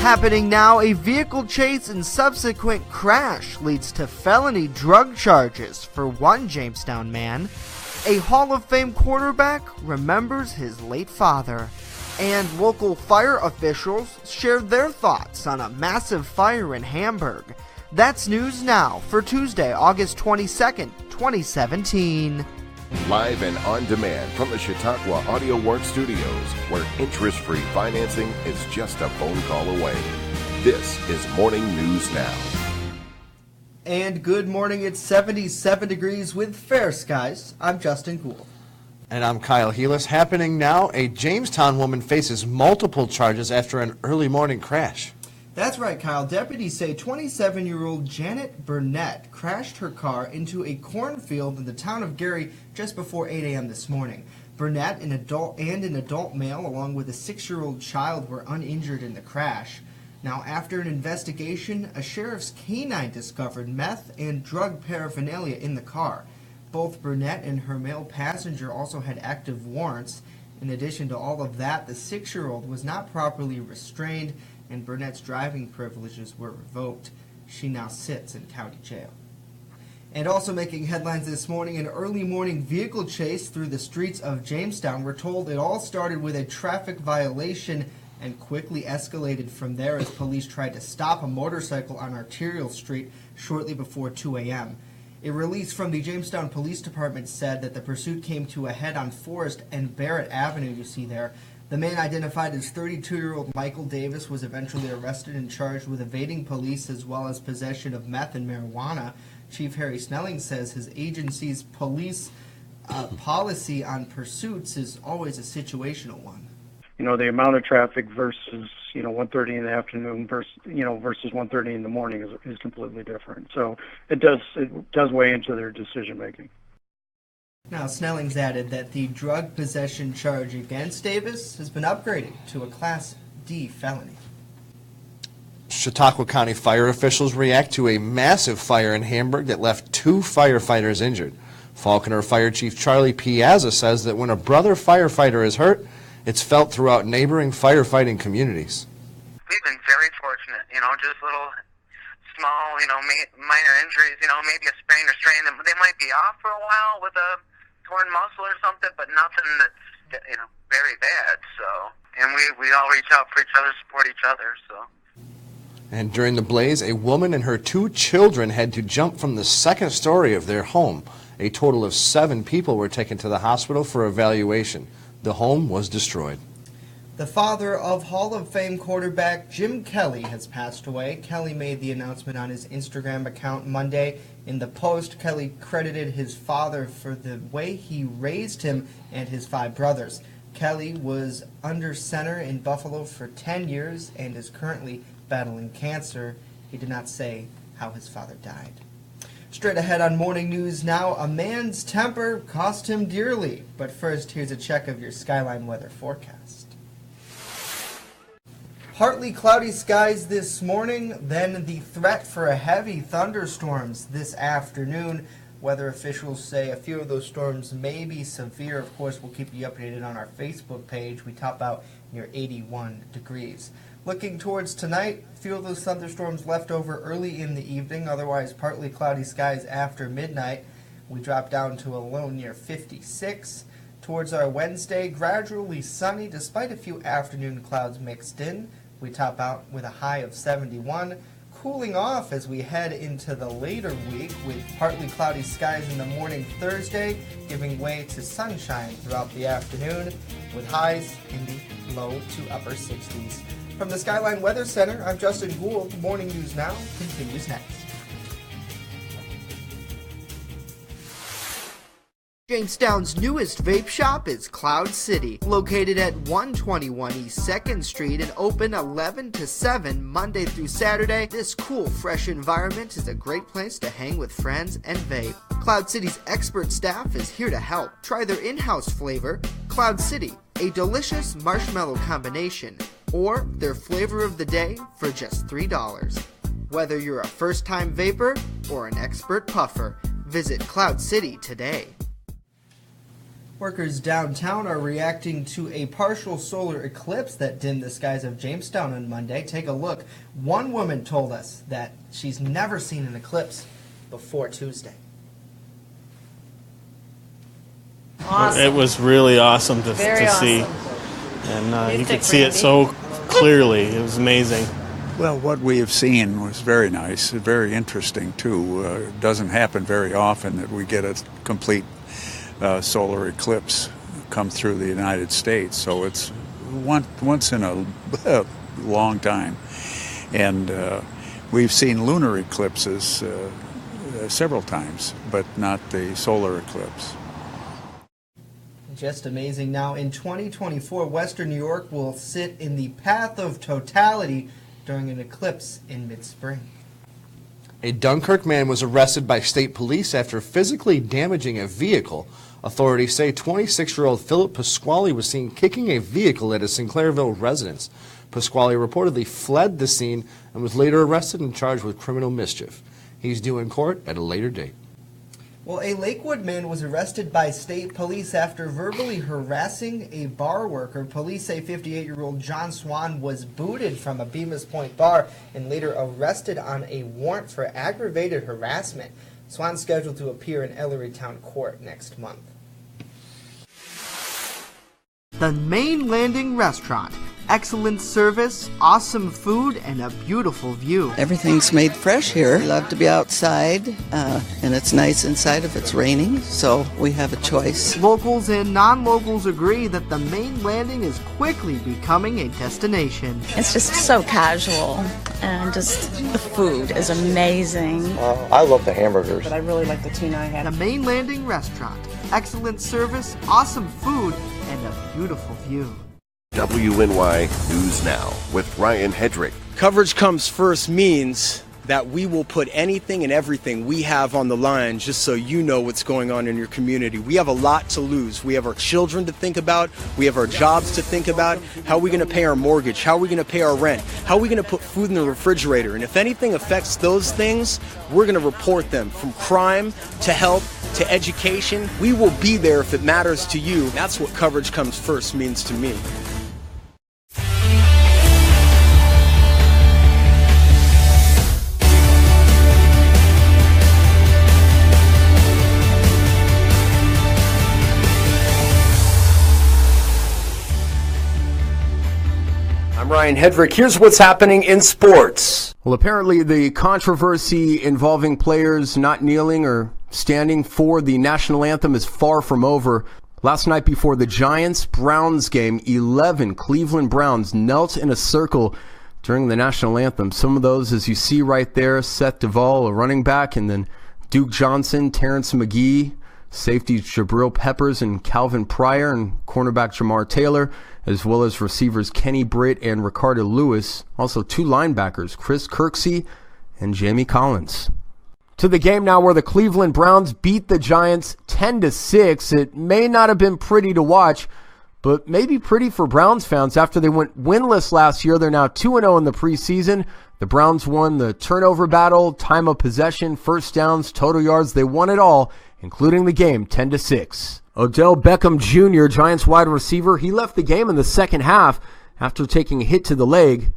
Happening now, a vehicle chase and subsequent crash leads to felony drug charges for one Jamestown man. A Hall of Fame quarterback remembers his late father. And local fire officials shared their thoughts on a massive fire in Hamburg. That's news now for Tuesday, August 22nd, 2017. Live and on demand from the Chautauqua Audio Works Studios, where interest-free financing is just a phone call away. This is Morning News Now. And good morning, it's 77 degrees with fair skies. I'm Justin Gould. And I'm Kyle Heelis. Happening now, a Jamestown woman faces multiple charges after an early morning crash. That's right, Kyle. Deputies say 27-year-old Janet Burnett crashed her car into a cornfield in the town of Gary just before 8 a.m. this morning. Burnett, an adult male, along with a 6-year-old child, were uninjured in the crash. Now, after an investigation, a sheriff's canine discovered meth and drug paraphernalia in the car. Both Burnett and her male passenger also had active warrants. In addition to all of that, the 6-year-old was not properly restrained, and Burnett's driving privileges were revoked. She now sits in county jail. And also making headlines this morning, an early morning vehicle chase through the streets of Jamestown. We're told it all started with a traffic violation and quickly escalated from there as police tried to stop a motorcycle on Arterial Street shortly before 2 a.m. A release from the Jamestown Police Department said that the pursuit came to a head on Forest and Barrett Avenue, you see there. The man, identified as 32-year-old Michael Davis, was eventually arrested and charged with evading police as well as possession of meth and marijuana. Chief Harry Snelling says his agency's police policy on pursuits is always a situational one. You know, the amount of traffic versus, 1:30 in the afternoon versus 1:30 in the morning is completely different. So it does weigh into their decision making. Now, Snelling's added that the drug possession charge against Davis has been upgraded to a Class D felony. Chautauqua County fire officials react to a massive fire in Hamburg that left 2 firefighters injured. Falconer Fire Chief Charlie Piazza says that when a brother firefighter is hurt, it's felt throughout neighboring firefighting communities. We've been very fortunate, just little small, minor injuries, maybe a sprain or strain. They might be off for a while with a torn muscle or something, but nothing that's, very bad. So, and we all reach out for each other, support each other, so. And during the blaze, a woman and her 2 children had to jump from the 2nd story of their home. A total of 7 people were taken to the hospital for evaluation. The home was destroyed. The father of Hall of Fame quarterback Jim Kelly has passed away. Kelly made the announcement on his Instagram account Monday. In the post, Kelly credited his father for the way he raised him and his 5 brothers. Kelly was under center in Buffalo for 10 years and is currently battling cancer. He did not say how his father died. Straight ahead on Morning News Now, a man's temper cost him dearly. But first, here's a check of your Skyline weather forecast. Partly cloudy skies this morning, then the threat for a heavy thunderstorms this afternoon. Weather officials say a few of those storms may be severe. Of course, we'll keep you updated on our Facebook page. We top out near 81 degrees. Looking towards tonight, a few of those thunderstorms left over early in the evening, otherwise partly cloudy skies after midnight. We drop down to a low near 56. Towards our Wednesday, gradually sunny despite a few afternoon clouds mixed in. We top out with a high of 71. Cooling off as we head into the later week with partly cloudy skies in the morning Thursday, giving way to sunshine throughout the afternoon with highs in the low to upper 60s. From the Skyline Weather Center, I'm Justin Gould. Morning News Now continues next. Jamestown's newest vape shop is Cloud City, located at 121 East 2nd Street and open 11 to 7 Monday through Saturday. This cool, fresh environment is a great place to hang with friends and vape. Cloud City's expert staff is here to help. Try their in-house flavor, Cloud City, a delicious marshmallow combination, or their flavor of the day for just $3. Whether you're a first-time vapor or an expert puffer, visit Cloud City today. Workers downtown are reacting to a partial solar eclipse that dimmed the skies of Jamestown on Monday. Take a look. One woman told us that she's never seen an eclipse before Tuesday. Awesome. It was really awesome to see. And you could see it so clearly. It was amazing. Well, what we have seen was very nice, very interesting, too. It doesn't happen very often that we get a complete solar eclipse come through the United States, so it's once in a long time. And we've seen lunar eclipses several times, but not the solar eclipse. Just amazing. Now, in 2024, Western New York will sit in the path of totality during an eclipse in mid-spring. A Dunkirk man was arrested by state police after physically damaging a vehicle. Authorities say 26-year-old Philip Pasquale was seen kicking a vehicle at a Sinclairville residence. Pasquale reportedly fled the scene and was later arrested and charged with criminal mischief. He's due in court at a later date. Well, a Lakewood man was arrested by state police after verbally harassing a bar worker. Police say 58-year-old John Swan was booted from a Bemis Point bar and later arrested on a warrant for aggravated harassment. Swan's scheduled to appear in Ellerytown Court next month. The Main Landing Restaurant. Excellent service, awesome food, and a beautiful view. Everything's made fresh here. We love to be outside, and it's nice inside if it's raining, so we have a choice. Locals and non-locals agree that the Main Landing is quickly becoming a destination. It's just so casual, and just the food is amazing. I love the hamburgers. But I really like the tuna I had. The Main Landing Restaurant. Excellent service, awesome food, and a beautiful view. WNY News Now with Ryan Hedrick. Coverage comes first means that we will put anything and everything we have on the line just so you know what's going on in your community. We have a lot to lose. We have our children to think about. We have our jobs to think about. How are we going to pay our mortgage? How are we going to pay our rent? How are we going to put food in the refrigerator? And if anything affects those things, we're going to report them, from crime to health to education. We will be there if it matters to you. That's what coverage comes first means to me. I'm Ryan Hedrick. Here's what's happening in sports. Well, apparently the controversy involving players not kneeling or standing for the national anthem is far from over. Last night before the Giants-Browns game, 11 Cleveland Browns knelt in a circle during the national anthem. Some of those, as you see right there, Seth Duvall, a running back, and then Duke Johnson, Terrence McGee, safeties Jabril Peppers and Calvin Pryor, and cornerback Jamar Taylor, as well as receivers Kenny Britt and Ricardo Lewis. Also two linebackers, Chris Kirksey and Jamie Collins. To the game now where the Cleveland Browns beat the Giants 10-6. It may not have been pretty to watch, but maybe pretty for Browns fans. After they went winless last year, they're now 2-0 in the preseason. The Browns won the turnover battle, time of possession, first downs, total yards. They won it all, including the game 10-6. Odell Beckham Jr., Giants wide receiver, he left the game in the second half after taking a hit to the leg.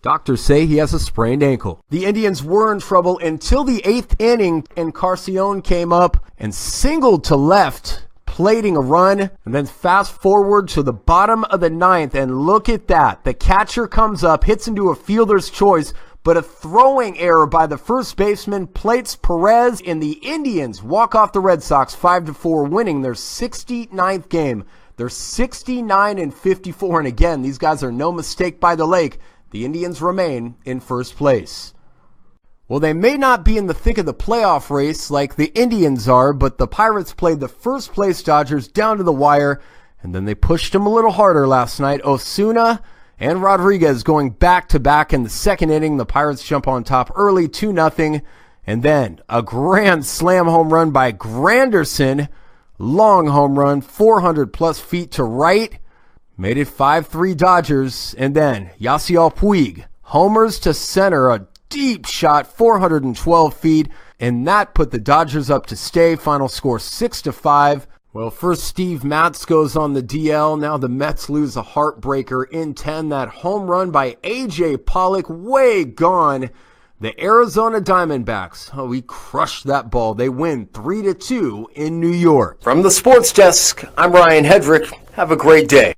Doctors say he has a sprained ankle. The Indians were in trouble until the 8th inning, and Carcione came up and singled to left, plating a run, and then fast forward to the bottom of the 9th, and look at that. The catcher comes up, hits into a fielder's choice, but a throwing error by the first baseman plates Perez, and the Indians walk off the Red Sox 5-4, winning their 69th game. They're 69-54, and again, these guys are no mistake by the lake. The Indians remain in first place. Well, they may not be in the thick of the playoff race like the Indians are, but the Pirates played the first place Dodgers down to the wire, and then they pushed them a little harder last night. Osuna and Rodriguez going back-to-back in the second inning. The Pirates jump on top early, 2-0, and then a grand slam home run by Granderson. Long home run, 400-plus feet to right. Made it 5-3 Dodgers, and then Yasiel Puig homers to center, a deep shot, 412 feet, and that put the Dodgers up to stay. Final score 6-5. Well, first Steve Matz goes on the DL. Now the Mets lose a heartbreaker in 10. That home run by A.J. Pollock, way gone. The Arizona Diamondbacks, we crushed that ball. They win 3-2 in New York. From the Sports Desk, I'm Ryan Hedrick. Have a great day.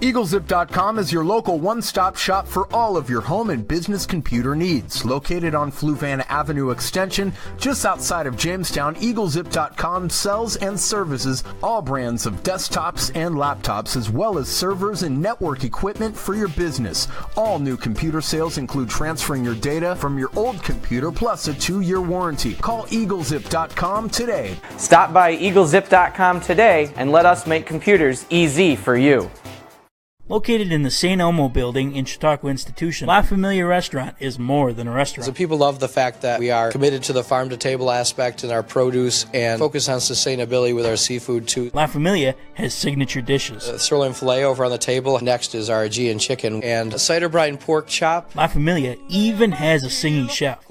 EagleZip.com is your local one-stop shop for all of your home and business computer needs. Located on Fluvan Avenue Extension, just outside of Jamestown, EagleZip.com sells and services all brands of desktops and laptops, as well as servers and network equipment for your business. All new computer sales include transferring your data from your old computer plus a 2-year warranty. Call EagleZip.com today. Stop by EagleZip.com today and let us make computers easy for you. Located in the St. Elmo building in Chautauqua Institution, La Familia Restaurant is more than a restaurant. So people love the fact that we are committed to the farm-to-table aspect in our produce and focus on sustainability with our seafood too. La Familia has signature dishes. Sirloin filet over on the table. Next is our Aegean chicken and a cider brine pork chop. La Familia even has a singing chef.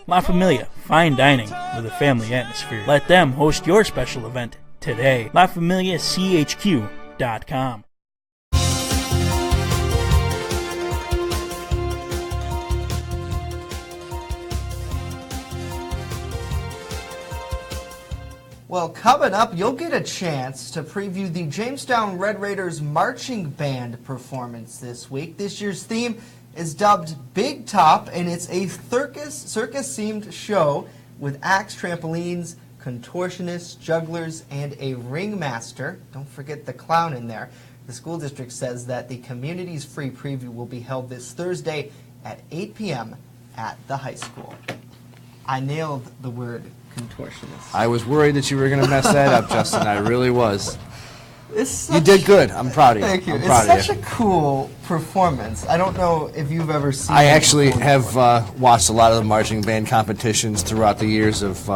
La Familia, fine dining with a family atmosphere. Let them host your special event today. LaFamiliaCHQ.com. Well, coming up, you'll get a chance to preview the Jamestown Red Raiders marching band performance this week. This year's theme is dubbed Big Top, and it's a circus-themed show with acts, trampolines, contortionists, jugglers, and a ringmaster. Don't forget the clown in there. The school district says that the community's free preview will be held this Thursday at 8 p.m. at the high school. I nailed the word contortionist. I was worried that you were going to mess that up, Justin. I really was. You did good. I'm proud of you. Thank you. It's such a cool performance. I don't know if you've ever seen I actually have watched a lot of the marching band competitions throughout the years of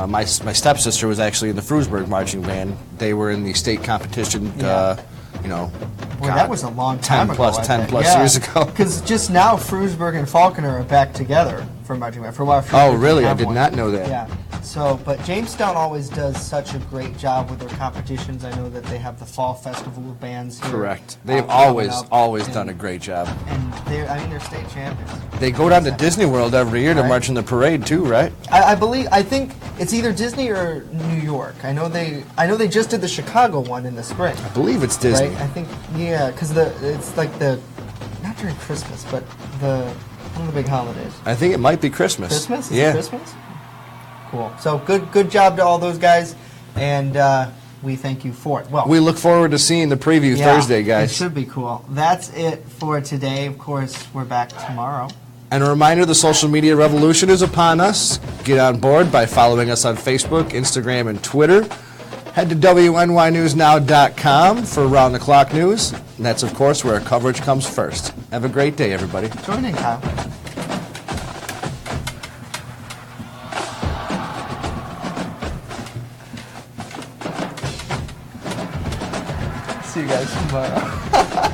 my stepsister was actually in the Frewsburg marching band. They were in the state competition, Well, that was a long time 10 ago. plus years ago. Because just now, Frewsburg and Falconer are back together for marching band. For a while, Oh, really? I did not know that. Yeah. So, but Jamestown always does such a great job with their competitions. I know that they have the Fall Festival of Bands here. Correct. They've always done a great job. And they're state champions. They go down to Disney World every year to march in the parade too, right? I think it's either Disney or New York. I know they just did the Chicago one in the spring. I believe it's Disney. Right? I think because it's like not during Christmas, but one of the big holidays. I think it might be Christmas. Christmas? Is Yeah. it Christmas? Cool. So good job to all those guys, and we thank you for it. Well, we look forward to seeing the preview Thursday, guys. It should be cool. That's it for today. Of course, we're back tomorrow. And a reminder, the social media revolution is upon us. Get on board by following us on Facebook, Instagram, and Twitter. Head to WNYNewsNow.com for round-the-clock news. And that's, of course, where our coverage comes first. Have a great day, everybody. Join in, Kyle. See you guys tomorrow.